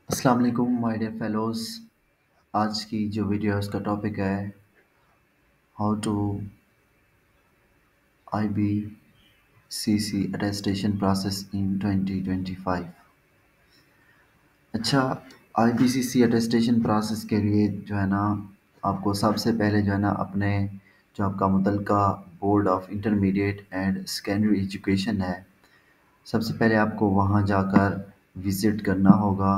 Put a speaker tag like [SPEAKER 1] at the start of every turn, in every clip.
[SPEAKER 1] السلام علیکم my dear fellows. آج کی جو ویڈیو ہے اس کا ٹاپک ہے how to I B C C attestation process in 2025. اچھا، I B C C attestation process کے لیے جو ہے نا آپ کو سب سے پہلے جو ہے نا اپنے جو آپ کا متعلقہ board of intermediate and secondary education ہے، سب سے پہلے آپ کو وہاں جا کر وزٹ کرنا ہوگا.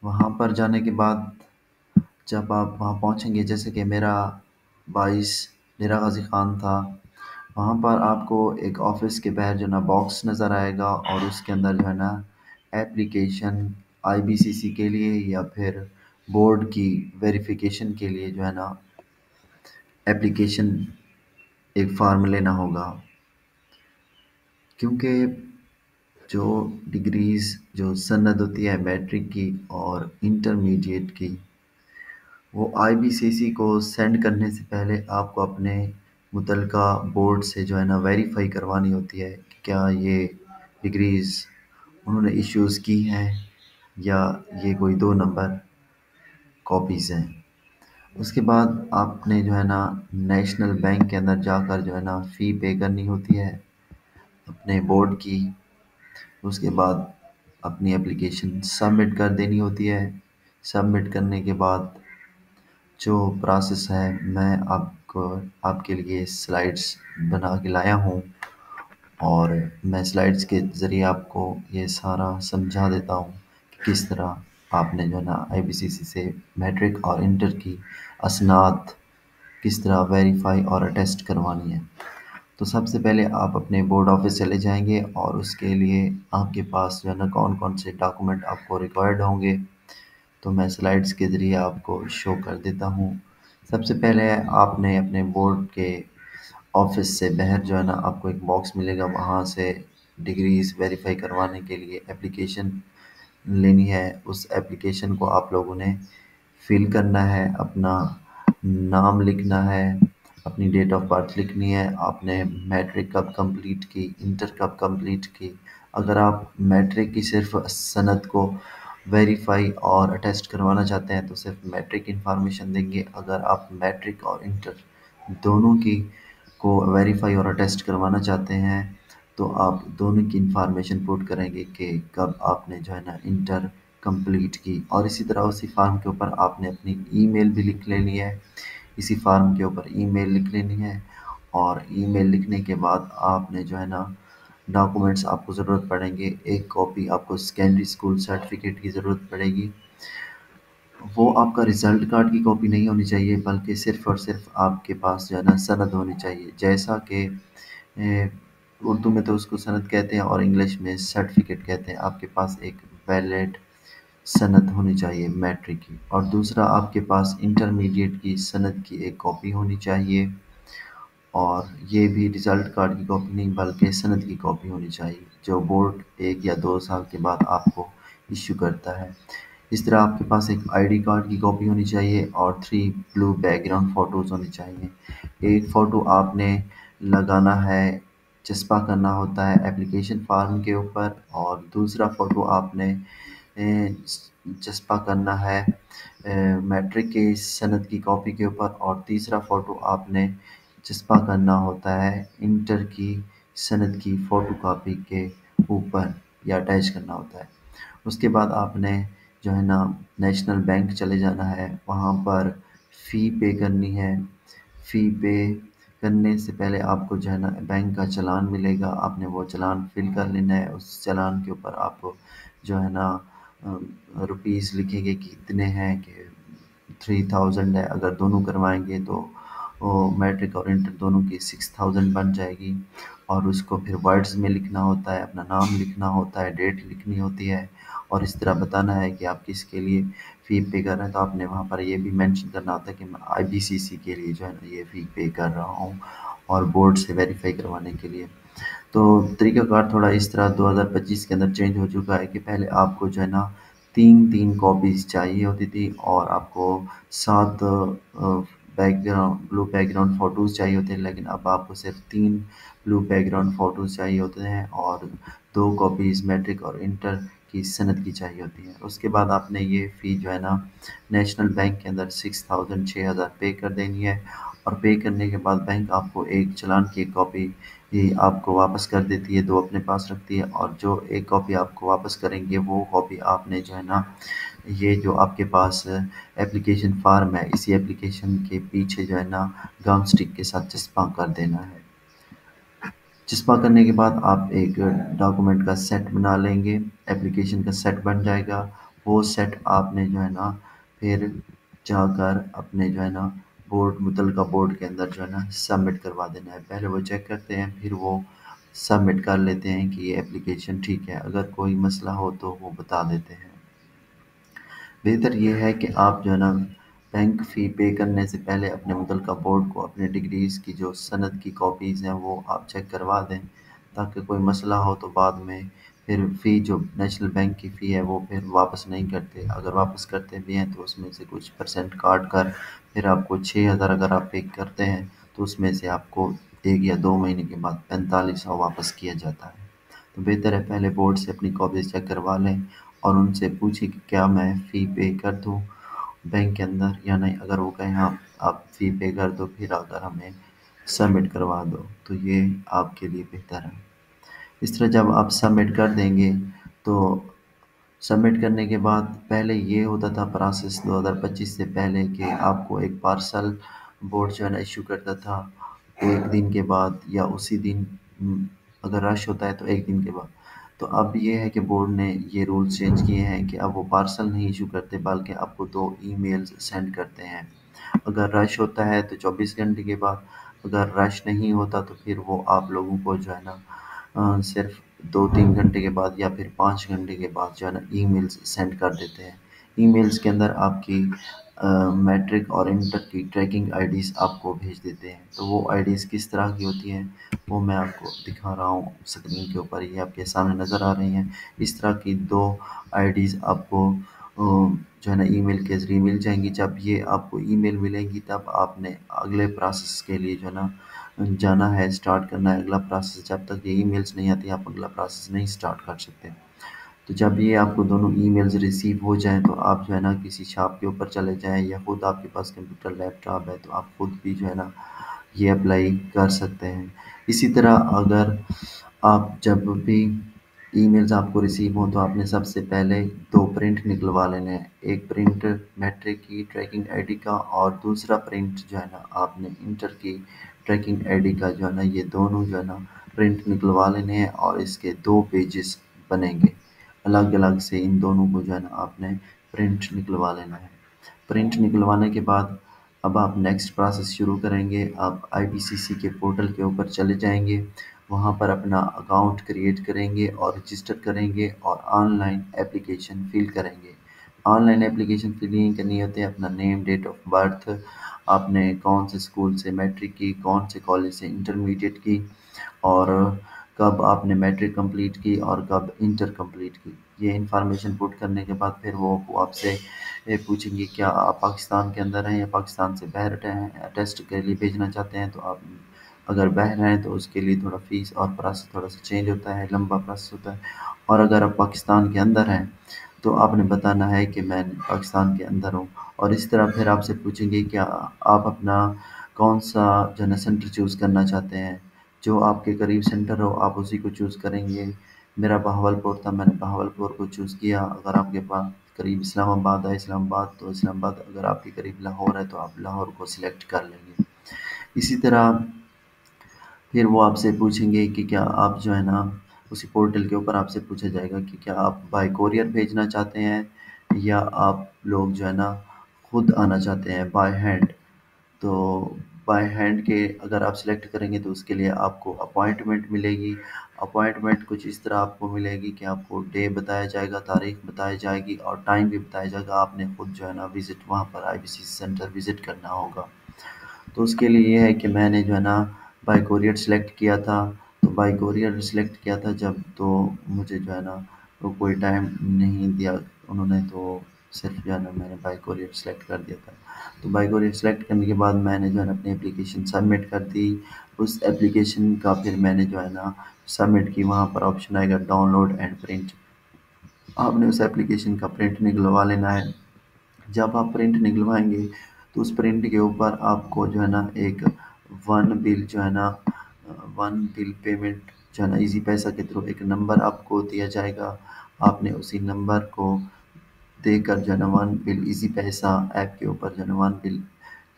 [SPEAKER 1] وہاں پر جانے کے بعد جب آپ وہاں پہنچیں گے، جیسے کہ میرا 22 ڈیرہ غازی خان تھا، وہاں پر آپ کو ایک آفس کے باہر جو ہے نا باکس نظر آئے گا اور اس کے اندر جو ہے نا ایپلیکیشن آئی بی سی سی کے لیے یا پھر بورڈ کی ویریفیکیشن کے لیے جو ہے نا ایپلیکیشن ایک فارم لینا ہوگا. کیونکہ جو ڈگریز جو سند ہوتی ہے میٹرک کی اور انٹرمیڈیٹ کی، وہ آئی بی سی سی کو سینڈ کرنے سے پہلے آپ کو اپنے متعلقہ بورڈ سے جو ہے نا ویریفائی کروانی ہوتی ہے کہ کیا یہ ڈگریز انہوں نے ایشوز کی ہیں یا یہ کوئی 2 نمبر کاپیز ہیں. اس کے بعد آپ نے جو ہے نا نیشنل بینک کے اندر جا کر جو ہے نا فی پے کرنی ہوتی ہے اپنے بورڈ کی. اس کے بعد اپنی اپلیکیشن سبمٹ کر دینی ہوتی ہے. سبمٹ کرنے کے بعد جو پروسیس ہے، میں آپ کے لیے سلائڈس بنا کے لایا ہوں اور میں سلائڈس کے ذریعے آپ کو یہ سارا سمجھا دیتا ہوں کہ کس طرح آپ نے جو ہے نا آئی بی سی سی سے میٹرک اور انٹر کی اسناد کس طرح ویریفائی اور اٹیسٹ کروانی ہے. تو سب سے پہلے آپ اپنے بورڈ آفس چلے جائیں گے اور اس کے لیے آپ کے پاس جو ہے نا کون کون سے ڈاکومنٹ آپ کو ریکوائرڈ ہوں گے، تو میں سلائڈس کے ذریعے آپ کو شو کر دیتا ہوں. سب سے پہلے آپ نے اپنے بورڈ کے آفس سے باہر جو ہے نا آپ کو ایک باکس ملے گا، وہاں سے ڈگریز ویریفائی کروانے کے لیے اپلیکیشن لینی ہے. اس اپلیکیشن کو آپ لوگوں نے فل کرنا ہے، اپنا نام لکھنا ہے، اپنی ڈیٹ آف برتھ لکھنی ہے، آپ نے میٹرک کب کمپلیٹ کی، انٹر کب کمپلیٹ کی. اگر آپ میٹرک کی صرف سند کو ویریفائی اور اٹیسٹ کروانا چاہتے ہیں تو صرف میٹرک انفارمیشن دیں گے. اگر آپ میٹرک اور انٹر دونوں کی کو ویریفائی اور اٹیسٹ کروانا چاہتے ہیں تو آپ دونوں کی انفارمیشن پوٹ کریں گے کہ کب آپ نے جو ہے نا انٹر کمپلیٹ کی. اور اسی طرح اسی فارم کے اوپر آپ نے اپنی ای میل بھی لکھ لینی ہے. اسی فارم کے اوپر ای میل لکھ لینی ہے اور ای میل لکھنے کے بعد آپ نے جو ہے نا ڈاکومنٹس آپ کو ضرورت پڑیں گے. ایک کاپی آپ کو سیکنڈری اسکول سرٹیفکیٹ کی ضرورت پڑے گی. وہ آپ کا رزلٹ کارڈ کی کاپی نہیں ہونی چاہیے، بلکہ صرف اور صرف آپ کے پاس جو ہے نا سند ہونی چاہیے. جیسا کہ اردو میں تو اس کو سند کہتے ہیں اور انگلش میں سرٹیفکیٹ کہتے ہیں. آپ کے پاس ایک ویلڈ سند ہونی چاہیے میٹرک کی. اور دوسرا آپ کے پاس انٹرمیڈیٹ کی سند کی ایک کاپی ہونی چاہیے، اور یہ بھی رزلٹ کارڈ کی کاپی نہیں بلکہ سند کی کاپی ہونی چاہیے جو بورڈ 1 یا 2 سال کے بعد آپ کو ایشو کرتا ہے. اس طرح آپ کے پاس ایک آئی ڈی کارڈ کی کاپی ہونی چاہیے اور 3 بلو بیک گراؤنڈ فوٹوز ہونی چاہیے. ایک فوٹو آپ نے لگانا ہے، چسپاں کرنا ہوتا ہے اپلیکیشن فارم کے اوپر، اور دوسرا فوٹو آپ نے چسپاں کرنا ہے میٹرک کی سند کی کاپی کے اوپر، اور تیسرا فوٹو آپ نے چسپاں کرنا ہوتا ہے انٹر کی سند کی فوٹو کاپی کے اوپر یا اٹیچ کرنا ہوتا ہے. اس کے بعد آپ نے جو ہے نا نیشنل بینک چلے جانا ہے، وہاں پر فی پے کرنی ہے. فی پے کرنے سے پہلے آپ کو جو ہے نا بینک کا چلان ملے گا، آپ نے وہ چلان فل کر لینا ہے. اس چلان کے اوپر آپ کو جو ہے نا روپیز لکھیں گے کہ کتنے ہیں، کہ 3000 ہے. اگر دونوں کروائیں گے تو وہ میٹرک اور انٹر دونوں کی 6000 بن جائے گی. اور اس کو پھر ورڈز میں لکھنا ہوتا ہے، اپنا نام لکھنا ہوتا ہے، ڈیٹ لکھنی ہوتی ہے، اور اس طرح بتانا ہے کہ آپ کس کے لیے فی پے کر رہے ہیں. تو آپ نے وہاں پر یہ بھی مینشن کرنا ہوتا ہے کہ میں آئی بی سی سی کے لیے جو ہے نا یہ فی پے کر رہا ہوں اور بورڈ سے ویریفائی کروانے کے لیے. تو طریقہ کار تھوڑا اس طرح 2025 کے اندر چینج ہو چکا ہے کہ پہلے آپ کو جو ہے نا 3 کاپیز چاہیے ہوتی تھی اور آپ کو 7 بیک گراؤنڈ بلو بیک گراؤنڈ فوٹوز چاہیے ہوتے ہیں، لیکن اب آپ کو صرف 3 بلو بیک گراؤنڈ فوٹوز چاہیے ہوتے ہیں اور 2 کاپیز میٹرک اور انٹر کی سند کی چاہیے ہوتی ہے۔ اس کے بعد آپ نے یہ فی جو ہے نا نیشنل بینک کے اندر 6000 6000 پے کر دینی ہے، اور پے کرنے کے بعد بینک آپ کو ایک چلان کی ایک کاپی یہ آپ کو واپس کر دیتی ہے، دو اپنے پاس رکھتی ہے، اور جو ایک کاپی آپ کو واپس کریں گے وہ کاپی آپ نے جو ہے نا یہ جو آپ کے پاس اپلیکیشن فارم ہے، اسی اپلیکیشن کے پیچھے جو ہے نا گام اسٹک کے ساتھ چسپاں کر دینا ہے۔ چسپاں کرنے کے بعد آپ ایک ڈاکومنٹ کا سیٹ بنا لیں گے، اپلیکیشن کا سیٹ بن جائے گا۔ وہ سیٹ آپ نے جو ہے نا پھر جا کر اپنے جو ہے نا متعلقہ بورڈ کے اندر جو ہے نا سبمٹ کروا دینا ہے۔ پہلے وہ چیک کرتے ہیں، پھر وہ سبمٹ کر لیتے ہیں کہ یہ اپلیکیشن ٹھیک ہے، اگر کوئی مسئلہ ہو تو وہ بتا دیتے ہیں۔ بہتر یہ ہے کہ آپ جو ہے نا بینک فی پے کرنے سے پہلے اپنے متعلقہ بورڈ کو اپنے ڈگریز کی جو سند کی کاپیز ہیں وہ آپ چیک کروا دیں، تاکہ کوئی مسئلہ ہو تو بعد میں پھر فی جو نیشنل بینک کی فی ہے وہ پھر واپس نہیں کرتے۔ اگر واپس کرتے بھی ہیں تو اس میں سے کچھ پرسنٹ کاٹ کر پھر آپ کو 6000 اگر آپ پے کرتے ہیں تو اس میں سے آپ کو 1 یا 2 مہینے کے بعد 4500 واپس کیا جاتا ہے۔ تو بہتر ہے پہلے بورڈ سے اپنی کاپیز چیک کروا لیں اور ان سے پوچھیں کہ کیا میں فی پے کر دوں بینک کے اندر یا نہیں۔ اگر وہ کہیں ہاں آپ فی پے کر دو، پھر اگر ہمیں سبمٹ کروا دو، تو یہ آپ کے لیے بہتر ہے۔ اس طرح جب آپ سبمٹ کر دیں گے تو سبمٹ کرنے کے بعد پہلے یہ ہوتا تھا پروسیس 2025 سے پہلے کہ آپ کو ایک پارسل بورڈ جو ہے نا ایشو کرتا تھا 1 دن کے بعد یا اسی دن، اگر رش ہوتا ہے تو 1 دن کے بعد۔ تو اب یہ ہے کہ بورڈ نے یہ رولز چینج کیے ہیں کہ اب وہ پارسل نہیں ایشو کرتے بلکہ آپ کو 2 ای میلز سینڈ کرتے ہیں۔ اگر رش ہوتا ہے تو 24 گھنٹے کے بعد، اگر رش نہیں ہوتا تو پھر وہ آپ لوگوں کو جو ہے نا صرف 2 3 گھنٹے کے بعد یا پھر 5 گھنٹے کے بعد جو ہے نا ای میلز سینڈ کر دیتے ہیں۔ ای میلز کے اندر آپ کی میٹرک اور انٹر کی ٹریکنگ آئی ڈیز آپ کو بھیج دیتے ہیں۔ تو وہ آئی ڈیز کس طرح کی ہوتی ہیں وہ میں آپ کو دکھا رہا ہوں اسکرین کے اوپر، یہ آپ کے سامنے نظر آ رہی ہیں۔ اس طرح کی 2 آئی ڈیز آپ کو جو ہے نا ای میل کے ذریعے مل جائیں گی۔ جب یہ آپ کو ای میل ملیں گی تب آپ نے اگلے پروسیس کے لیے جو ہے نا جانا ہے، اسٹارٹ کرنا ہے اگلا پروسیس۔ جب تک یہ ای میلز نہیں آتی آپ اگلا پروسیس نہیں اسٹارٹ کر سکتے۔ تو جب یہ آپ کو دونوں ای میلز ریسیو ہو جائیں تو آپ جو ہے نا کسی شاپ کے اوپر چلے جائیں، یا خود آپ کے پاس کمپیوٹر لیپ ٹاپ ہے تو آپ خود بھی جو ہے نا یہ اپلائی کر سکتے ہیں۔ اسی طرح اگر آپ جب بھی ای میلز آپ کو ریسیو ہوں تو آپ نے سب سے پہلے 2 پرنٹ نکلوا لینے ہیں، ایک پرنٹ میٹرک کی ٹریکنگ آئی ڈی کا اور دوسرا پرنٹ جو ہے نا آپ نے انٹر کی ٹریکنگ آئی ڈی کا جو ہے نا، یہ دونوں جو ہے نا پرنٹ نکلوا لینے ہیں اور اس کے 2 پیجز بنیں گے الگ الگ سے۔ ان دونوں کو جو ہے نا آپ نے پرنٹ نکلوا لینا ہے۔ پرنٹ نکلوانے کے بعد اب آپ نیکسٹ پروسیس شروع کریں گے۔ آپ آئی پی سی سی کے پورٹل کے اوپر چلے جائیں گے، وہاں پر اپنا اکاؤنٹ کریٹ کریں گے اور رجسٹر کریں گے اور آن لائن اپلیکیشن فل کریں گے۔ آن لائن اپلیکیشن فلنگ کرنی ہوتی ہے، اپنا نیم، ڈیٹ آف برتھ، آپ نے کون سے اسکول سے میٹرک کی، کون سے کالج سے انٹرمیڈیٹ کی، اور کب آپ نے میٹرک کمپلیٹ کی اور کب انٹر کمپلیٹ کی۔ یہ انفارمیشن پٹ کرنے کے بعد پھر وہ آپ سے پوچھیں گے کیا آپ پاکستان کے اندر ہیں یا پاکستان سے باہر ہیں، ٹیسٹ کے لیے بھیجنا چاہتے ہیں۔ تو آپ اگر باہر ہیں تو اس کے لیے تھوڑا فیس اور پروسیس تھوڑا سا چینج ہوتا ہے، لمبا پروسیس ہوتا ہے، اور اگر آپ پاکستان کے اندر ہیں تو آپ نے بتانا ہے کہ میں پاکستان کے اندر ہوں۔ اور اس طرح پھر آپ سے پوچھیں گے کہ آپ اپنا کون سا جو ہے نا سینٹر چوز کرنا چاہتے ہیں، جو آپ کے قریب سینٹر ہو آپ اسی کو چوز کریں گے۔ میرا بہاولپور تھا، میں نے بہاولپور کو چوز کیا۔ اگر آپ کے پاس قریب اسلام آباد ہے، اسلام آباد تو اسلام آباد، اگر آپ کے قریب لاہور ہے تو آپ لاہور کو سلیکٹ کر لیں گے۔ اسی طرح پھر وہ آپ سے پوچھیں گے کہ کیا آپ جو ہے نا اسی پورٹل کے اوپر آپ سے پوچھا جائے گا کہ کیا آپ بائی کوریئر بھیجنا چاہتے ہیں یا آپ لوگ جو ہے نا خود آنا چاہتے ہیں بائی ہینڈ۔ تو بائی ہینڈ کے اگر آپ سلیکٹ کریں گے تو اس کے لیے آپ کو اپوائنٹمنٹ ملے گی۔ اپوائنٹمنٹ کچھ اس طرح آپ کو ملے گی کہ آپ کو ڈے بتایا جائے گا، تاریخ بتائی جائے گی اور ٹائم بھی بتایا جائے گا۔ آپ نے خود جو ہے نا وزٹ وہاں پر آئی بی سی سینٹر وزٹ کرنا ہوگا۔ تو اس کے لیے یہ ہے کہ میں نے جو ہے نا بائی کوریئر سلیکٹ کیا تھا، تو بائی کوریئر سلیکٹ کیا تھا جب، تو مجھے جو ہے نا وہ کوئی ٹائم نہیں دیا انہوں نے، تو صرف جو ہے نا میں نے بائی کوریئر سلیکٹ کر دیا تھا۔ تو بائی کوریئر سلیکٹ کرنے کے بعد میں نے جو ہے نا اپنی اپلیکیشن سبمٹ کر دی۔ اس اپلیکیشن کا پھر میں نے جو ہے نا سبمٹ کی، وہاں پر آپشن آئے گا ڈاؤن لوڈ اینڈ پرنٹ۔ आपने उस एप्लीकेशन का प्रिंट निकलवा लेना है। जब आप प्रिंट निकलवाएंगे तो उस प्रिंट के ऊपर आपको जो है ना एक वन बिल जो है ना वन बिल पेमेंट जो है ना इजी पैसा के थ्रू एक नंबर आपको दिया जाएगा। आपने उसी नंबर को देकर जो है ना वन बिल इजी पैसा ऐप के ऊपर जो है ना one bill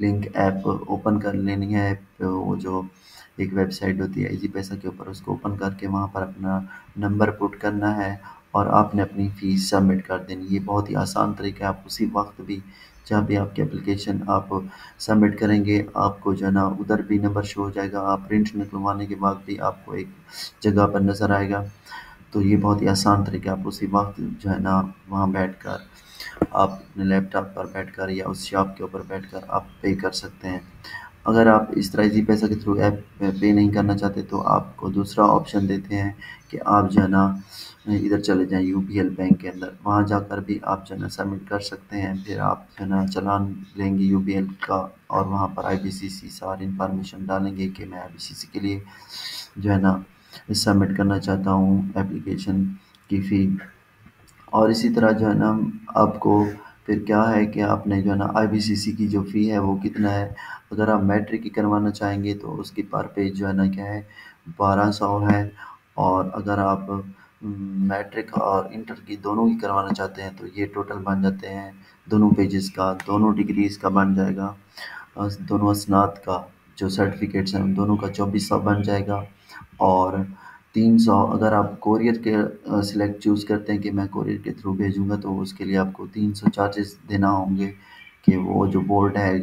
[SPEAKER 1] link app open कर लेनी है। वो जो एक वेबसाइट होती है इजी पैसा के ऊपर, उसको ओपन करके वहाँ पर अपना नंबर पुट करना है और आपने अपनी फ़ीस सबमिट कर देनी है। ये बहुत ही आसान तरीका है। आप उसी वक्त भी जहाँ भी आपकी एप्लीकेशन आप सबमिट करेंगे आपको जो है ना उधर भी नंबर शो हो जाएगा। आप प्रिंट निकलवाने के बाद भी आपको एक जगह पर नज़र आएगा। तो ये बहुत ही आसान तरीका है। आप उसी वक्त जो है ना वहाँ बैठकर आप अपने लैपटॉप पर बैठकर या उस शॉप के ऊपर बैठकर आप पे कर सकते हैं। अगर आप इस तरह इजी पैसा के थ्रू ऐप पे नहीं करना चाहते तो आपको दूसरा ऑप्शन देते हैं कि आप जो है ना इधर चले जाएँ यूबीएल बैंक के अंदर, वहाँ जाकर भी आप जो है ना सबमिट कर सकते हैं। फिर आप जो है ना चालान लेंगे यूबीएल का और वहाँ पर आईबीसीसी सारी इन्फॉर्मेशन डालेंगे कि मैं आईबीसीसी के लिए जो है ना सबमिट करना चाहता हूँ एप्लीकेशन की फ़ी। और इसी तरह जो है ना आपको फिर क्या है कि आपने जो है ना आईबीसीसी की जो फ़ी है वो कितना है। अगर आप मैट्रिक की करवाना चाहेंगे तो उसकी पर पेज जो है ना क्या है 1200 है। और अगर आप मैट्रिक और इंटर की दोनों की करवाना चाहते हैं तो ये टोटल बन जाते हैं दोनों पेजेस का, दोनों डिग्रीज़ का बन जाएगा। दोनों स्नात का जो सर्टिफिकेट्स हैं उन दोनों का 2400 बन जाएगा। और 300 अगर आप कोरियर के सिलेक्ट चूज़ करते हैं कि मैं कोरियर के थ्रू भेजूँगा तो उसके लिए आपको 300 चार्जेस देना होंगे कि वो जो बोर्ड है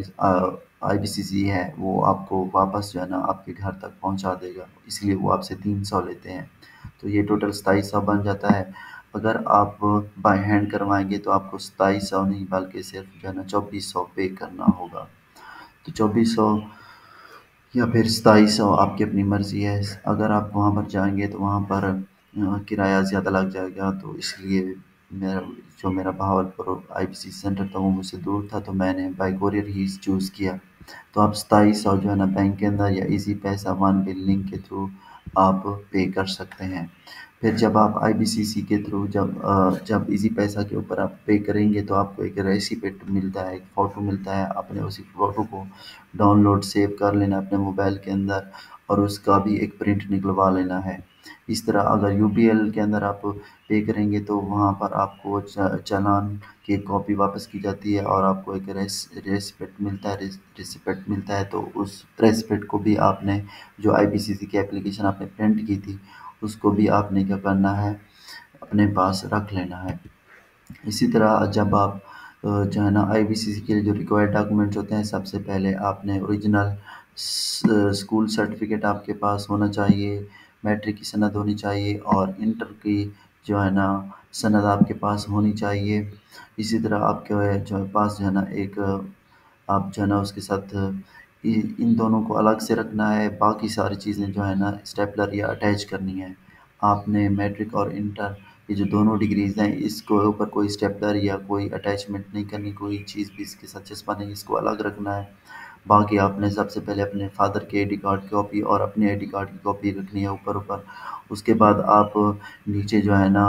[SPEAKER 1] आईबीसीसी है वो आपको वापस जो है ना आपके घर तक पहुंचा देगा, इसलिए वो आपसे 300 लेते हैं। तो ये टोटल 2700 बन जाता है। अगर आप बाय हैंड करवाएंगे तो आपको 2700 नहीं बल्कि सिर्फ जो है ना 2400 पे करना होगा। तो 2400 या फिर 2700 आपकी अपनी मर्ज़ी है। अगर आप वहाँ पर जाएँगे तो वहाँ पर किराया ज़्यादा लग जाएगा, तो इसलिए मेरा मेरा बहावलपुर आईबीसी सेंटर था वो मुझसे दूर था तो मैंने बाय कोरियर ही चूज़ किया। तो आप 2700 जो है ना बैंक के अंदर या इजी पैसा वन बिल लिंक के थ्रू आप पे कर सकते हैं। फिर जब आप आईबीसीसी के थ्रू जब इजी पैसा के ऊपर आप पे करेंगे तो आपको एक रेसिप्ट मिलता है, एक फ़ोटो मिलता है। आपने उसी फ़ोटो को डाउनलोड सेव कर लेना अपने मोबाइल के अंदर और उसका भी एक प्रिंट निकलवा लेना है। इस तरह अगर यूबीएल के अंदर आप पे करेंगे तो वहाँ पर आपको चालान की एक कॉपी वापस की जाती है और आपको एक रेसिप्ट मिलता है। रेसिप्ट मिलता है तो उस रेसिप्ट को भी आपने जो आईबीसीसी की एप्लीकेशन आपने प्रिंट की थी उसको भी आपने क्या करना है अपने पास रख लेना है। इसी तरह जब आप जो है ना आईबीसीसी के लिए जो रिक्वायर्ड डॉक्यूमेंट्स होते हैं सबसे पहले आपने ओरिजिनल स्कूल सर्टिफिकेट आपके पास होना चाहिए, मैट्रिक की सनद होनी चाहिए और इंटर की जो है ना सनद आपके पास होनी चाहिए। इसी तरह आपके जो है पास जो है ना एक आप जो है ना उसके साथ इन दोनों को अलग से रखना है। बाकी सारी चीज़ें जो है ना स्टेपलर या अटैच करनी है। आपने मैट्रिक और इंटर ये जो दोनों डिग्रीज़ हैं इसको ऊपर कोई स्टेपलर या कोई अटैचमेंट नहीं करनी, कोई चीज़ भी इसके साथ चिपका नहीं, इसको अलग रखना है। बाकी आपने सबसे पहले अपने फादर के आईडी कार्ड की कॉपी और अपने आईडी कार्ड की कॉपी रखनी है ऊपर। उसके बाद आप नीचे जो है ना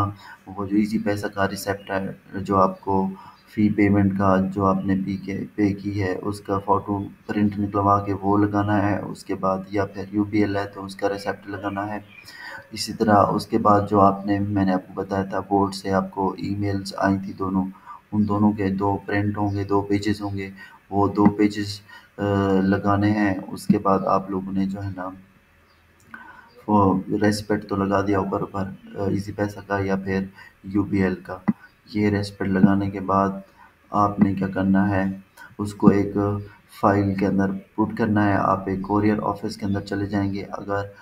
[SPEAKER 1] वो जो इजी पैसा का रिसिप्ट है जो आपको फ़ी पेमेंट का जो आपने पे की है उसका फ़ोटो प्रिंट निकलवा के वो लगाना है। उसके बाद या फिर यूबीएल है तो उसका रिसिप्ट लगाना है। इसी तरह उसके बाद जो आपने मैंने आपको बताया था बोर्ड से आपको ईमेल्स आई थी दोनों, उन दोनों के 2 प्रिंट होंगे, 2 पेजेस होंगे, वो 2 पेजेस लगाने हैं। उसके बाद आप लोगों ने जो है ना वो रेसिप्ट तो लगा दिया ऊपर इजी पैसा का या फिर यूबीएल का। ये रेसिप्ट लगाने के बाद आपने क्या करना है उसको एक फाइल के अंदर पुट करना है। आप एक कोरियर ऑफिस के अंदर चले जाएंगे। अगर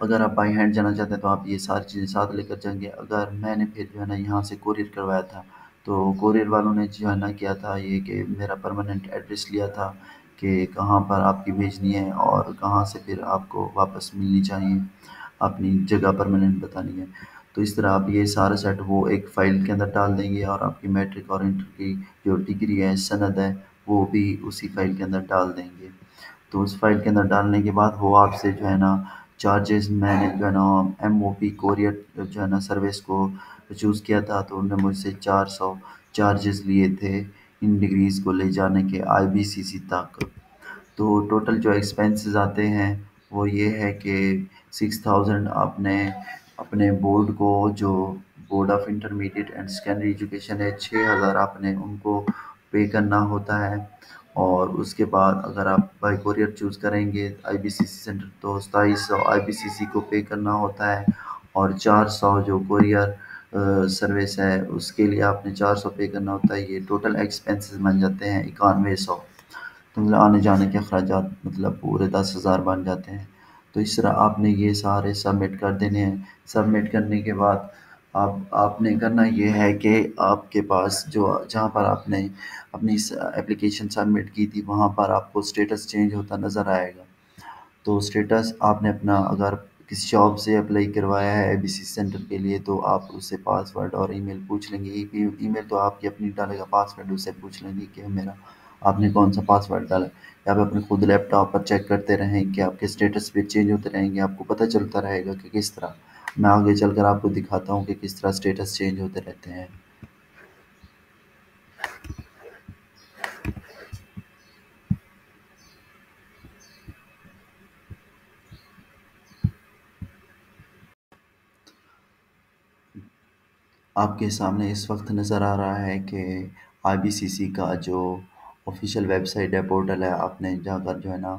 [SPEAKER 1] अगर आप बाई हैंड जाना चाहते हैं तो आप ये सारी चीज़ें साथ लेकर जाएंगे। अगर मैंने फिर जो है ना यहाँ से कोरियर करवाया था तो कोरियर वालों ने जो है ना किया था ये कि मेरा परमानेंट एड्रेस लिया था कि कहाँ पर आपकी भेजनी है और कहाँ से फिर आपको वापस मिलनी चाहिए, अपनी जगह परमानेंट बतानी है। तो इस तरह आप ये सारा सेट वो एक फ़ाइल के अंदर डाल देंगे और आपकी मैट्रिक और इंटर की जो डिग्री है, सनद है, वो भी उसी फ़ाइल के अंदर डाल देंगे। तो उस फ़ाइल के अंदर डालने के बाद वो आपसे जो है ना चार्जेस मैंने जो है ना एमओपी कोरियर जो है ना सर्विस को चूज़ किया था, तो उन्होंने मुझसे 400 चार्जेस लिए थे इन डिग्रीज़ को ले जाने के आईबीसीसी तक। तो टोटल जो एक्सपेंसेस आते हैं वो ये है कि 6000 आपने अपने बोर्ड को, जो board of intermediate and secondary education है, 6000 आपने उनको पे करना होता है। और उसके बाद अगर आप बाई कोरियर चूज़ करेंगे आईबीसीसी सेंटर, तो 2700 आईबीसीसी को पे करना होता है। और 400 जो कोरियर सर्विस है उसके लिए आपने 400 पे करना होता है। ये टोटल एक्सपेंसेस बन जाते हैं 9100। तो मतलब आने जाने के अखराजात मतलब पूरे 10,000 बन जाते हैं। तो इस तरह आपने ये सारे सबमिट कर देने हैं। सबमिट करने के बाद आपने करना ये है कि आपके पास जो जहाँ पर आपने अपनी एप्लीकेशन सबमिट की थी वहाँ पर आपको स्टेटस चेंज होता नज़र आएगा। तो स्टेटस आपने अपना अगर किसी शॉप से अप्लाई करवाया है एबीसी सेंटर के लिए, तो आप उससे पासवर्ड और ईमेल पूछ लेंगे। ईमेल तो आपकी अपनी डालेगा, पासवर्ड उससे पूछ लेंगे कि मेरा आपने कौन सा पासवर्ड डाला है। या आप अपने खुद लैपटॉप पर चेक करते रहें कि आपके स्टेटस भी चेंज होते रहेंगे, आपको पता चलता रहेगा कि किस तरह। मैं आगे चलकर आपको दिखाता हूँ कि किस तरह स्टेटस चेंज होते रहते हैं। आपके सामने इस वक्त नज़र आ रहा है कि आईबीसीसी का जो ऑफिशियल वेबसाइट है, पोर्टल है, आपने जाकर जो है ना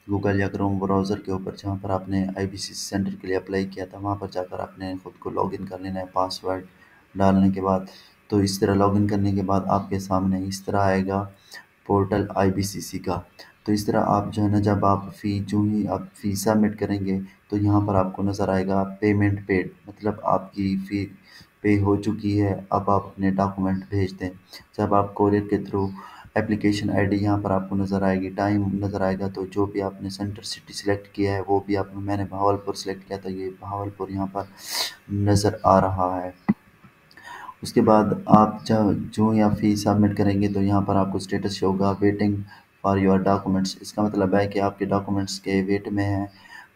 [SPEAKER 1] गूगल या क्रोम ब्राउज़र के ऊपर जहाँ पर आपने आईबीसीसी सेंटर के लिए अप्लाई किया था वहाँ पर जाकर आपने ख़ुद को लॉगिन कर लेना है पासवर्ड डालने के बाद। तो इस तरह लॉगिन करने के बाद आपके सामने इस तरह आएगा पोर्टल आईबीसीसी का। तो इस तरह आप जो है ना जब आप जो ही आप फ़ी सबमिट करेंगे तो यहाँ पर आपको नज़र आएगा पेमेंट पेड, मतलब आपकी फ़ी पे हो चुकी है, अब आप अपने डॉक्यूमेंट भेज दें। जब आप कोरियर के थ्रू एप्लीकेशन आईडी यहाँ पर आपको नज़र आएगी, टाइम नज़र आएगा, तो जो भी आपने सेंटर सिटी सेलेक्ट किया है वो भी आपने मैंने बहावलपुर सेलेक्ट किया था, ये बहावलपुर यहाँ पर नज़र आ रहा है। उसके बाद आप जो ही आप फ़ी सबमिट करेंगे तो यहाँ पर आपको स्टेटस शो होगा वेटिंग फॉर योर डॉक्यूमेंट्स। इसका मतलब है कि आपके डॉक्यूमेंट्स के वेट में हैं,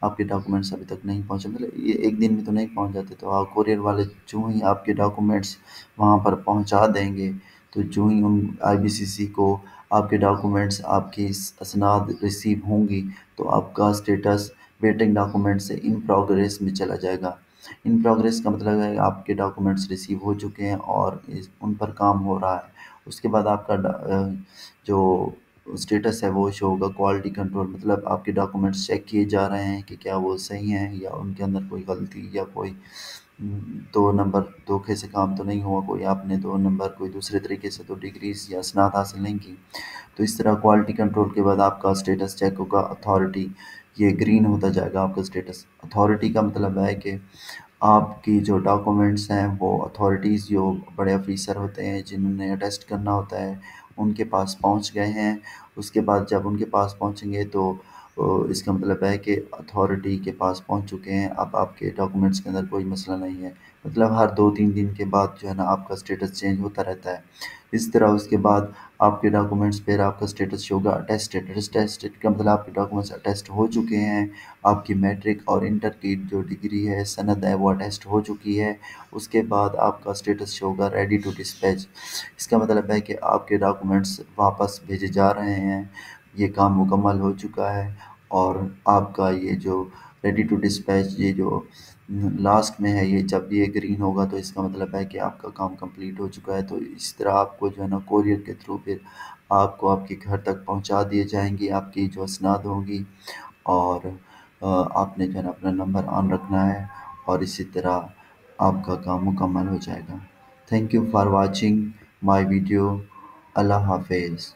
[SPEAKER 1] आपके डॉक्यूमेंट्स अभी तक नहीं पहुँचे, मतलब ये एक दिन में तो नहीं पहुँच जाते। तो आप कोरियर वाले जो ही आपके डॉक्यूमेंट्स वहाँ पर पहुँचा देंगे, तो जो ही उन आईबीसीसी को आपके डॉक्यूमेंट्स आपकी असनाद रिसीव होंगी, तो आपका स्टेटस वेटिंग डॉक्यूमेंट से इन प्रोग्रेस में चला जाएगा। इन प्रोग्रेस का मतलब है आपके डॉक्यूमेंट्स रिसीव हो चुके हैं और उन पर काम हो रहा है। उसके बाद आपका जो स्टेटस है वो शो होगा क्वालिटी कंट्रोल, मतलब आपके डॉक्यूमेंट्स चेक किए जा रहे हैं कि क्या वो सही हैं या उनके अंदर कोई गलती या कोई 2 नंबर धोखे से काम तो नहीं हुआ, कोई आपने 2 नंबर कोई दूसरे तरीके से तो डिग्रीज या स्नात हासिल नहीं की। तो इस तरह क्वालिटी कंट्रोल के बाद आपका स्टेटस चेक होगा अथॉरिटी, ये ग्रीन होता जाएगा आपका स्टेटस। अथॉरिटी का मतलब है कि आपकी जो डॉक्यूमेंट्स हैं वो अथॉरिटीज़ जो बड़े ऑफिसर होते हैं जिन्होंने अटेस्ट करना होता है उनके पास पहुंच गए हैं। उसके बाद जब उनके पास पहुंचेंगे तो इसका मतलब है कि अथॉरिटी के पास पहुंच चुके हैं, अब आपके डॉक्यूमेंट्स के अंदर कोई मसला नहीं है। मतलब हर 2-3 दिन के बाद जो है ना आपका स्टेटस चेंज होता रहता है। इस तरह उसके बाद आपके डॉक्यूमेंट्स पर आपका स्टेटस शो होगा अटेस्टेड। अटेस्टेड का मतलब आपके डॉक्यूमेंट्स अटेस्ट हो चुके हैं, आपकी मैट्रिक और इंटर की जो डिग्री है, सनद है, वो अटेस्ट हो चुकी है। उसके बाद आपका स्टेटस शो होगा रेडी टू डिस्पैच। इसका मतलब है कि आपके डॉक्यूमेंट्स वापस भेजे जा रहे हैं, ये काम मुकम्मल हो चुका है। और आपका ये जो रेडी टू डिस्पैच ये जो लास्ट में है, ये जब ये ग्रीन होगा तो इसका मतलब है कि आपका काम कंप्लीट हो चुका है। तो इस तरह आपको जो है ना कोरियर के थ्रू फिर आपको आपके घर तक पहुंचा दिए जाएंगी आपकी जो असनाद होंगी। और आपने जो है ना अपना नंबर ऑन रखना है और इसी तरह आपका काम मुकम्मल हो जाएगा। Thank you for watching my video. Allah हाफिज़।